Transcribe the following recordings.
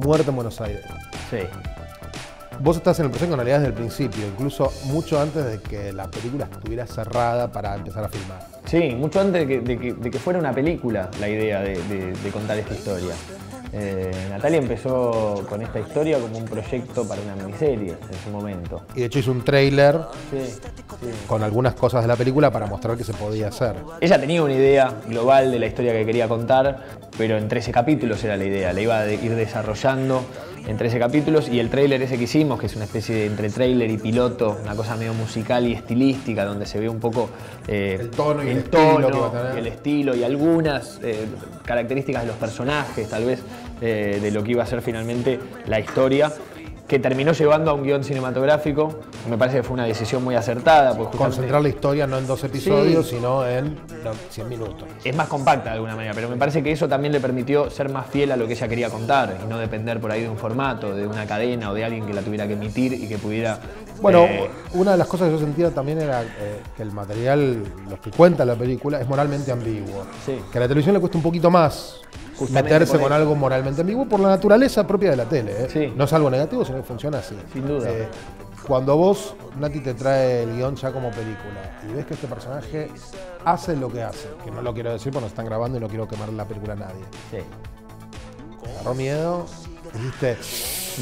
muerte en Buenos Aires. Sí. Vos estás en el proyecto en realidad desde el principio, incluso mucho antes de que la película estuviera cerrada para empezar a filmar. Sí, mucho antes de que fuera una película la idea de contar esta historia. Natalia empezó con esta historia como un proyecto para una miniserie en su momento. Y de hecho hizo un tráiler Sí. con algunas cosas de la película para mostrar que se podía hacer. Ella tenía una idea global de la historia que quería contar, pero en 13 capítulos era la idea, la iba a ir desarrollando en 13 capítulos, y el tráiler ese que hicimos, que es una especie de entre tráiler y piloto, una cosa medio musical y estilística, donde se ve un poco el tono y el tono, estilo que va a tener. y el estilo y algunas características de los personajes, tal vez, de lo que iba a ser finalmente la historia, que terminó llevando a un guión cinematográfico. Me parece que fue una decisión muy acertada. Porque concentrar la historia no en 2 episodios, sino en 100 minutos. Es más compacta de alguna manera, pero me parece que eso también le permitió ser más fiel a lo que ella quería contar y no depender por ahí de un formato, de una cadena o de alguien que la tuviera que emitir y que pudiera... Bueno, una de las cosas que yo sentía también era que el material, lo que cuenta la película, es moralmente ambiguo. Sí. Que a la televisión le cuesta un poquito más meterse con algo moralmente ambiguo por la naturaleza propia de la tele. Sí. No es algo negativo, sino que funciona así. Sin duda. Cuando vos, Nati, te trae el guión ya como película y ves que este personaje hace lo que hace, que no lo quiero decir porque nos están grabando y no quiero quemar la película a nadie. Sí. Te agarró miedo, dijiste...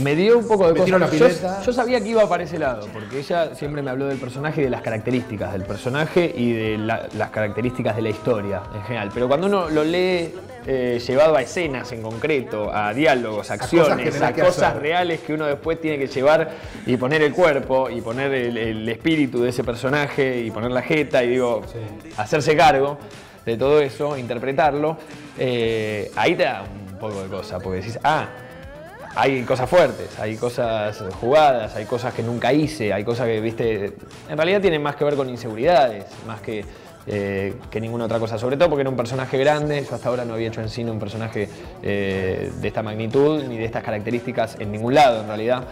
Me dio un poco de tiro la pileta. Yo sabía que iba para ese lado, porque ella siempre me habló del personaje y de las características del personaje y de las características de la historia en general. Pero cuando uno lo lee llevado a escenas en concreto, a diálogos, acciones, a cosas reales que uno después tiene que llevar y poner el cuerpo y poner el espíritu de ese personaje y poner la jeta y digo, hacerse cargo de todo eso, interpretarlo, ahí te da un poco de cosa, porque decís, hay cosas fuertes, hay cosas jugadas, hay cosas que nunca hice, hay cosas que, viste, en realidad tienen más que ver con inseguridades, más que ninguna otra cosa. Sobre todo porque era un personaje grande, yo hasta ahora no había hecho en cine un personaje de esta magnitud ni de estas características en ningún lado, en realidad.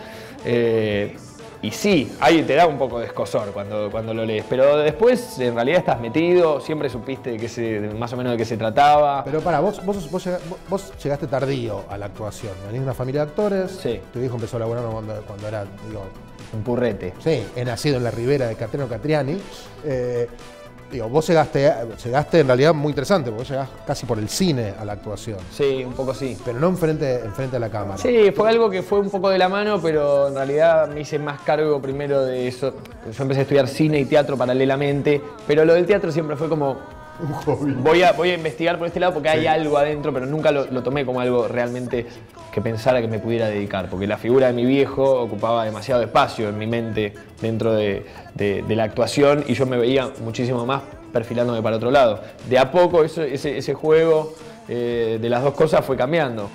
Y sí, ahí te da un poco de escozor cuando lo lees, pero después en realidad estás metido, siempre supiste más o menos de qué se trataba. Pero vos llegaste tardío a la actuación, venís de una familia de actores, Sí. Tu hijo empezó a laburar cuando era, digo... Un purrete. Sí, he nacido en la ribera de Catriano Catriani. Digo, vos llegaste en realidad muy interesante, porque vos llegás casi por el cine a la actuación. Sí, un poco sí. Pero no enfrente a la cámara. Sí, fue algo que fue un poco de la mano, pero en realidad me hice más cargo primero de eso. Yo empecé a estudiar cine y teatro paralelamente, pero lo del teatro siempre fue como... Un hobby. Voy a investigar por este lado porque hay algo adentro, pero nunca lo tomé como algo realmente que pensara que me pudiera dedicar, porque la figura de mi viejo ocupaba demasiado espacio en mi mente dentro de la actuación y yo me veía muchísimo más perfilándome para otro lado. De a poco ese juego de las dos cosas fue cambiando.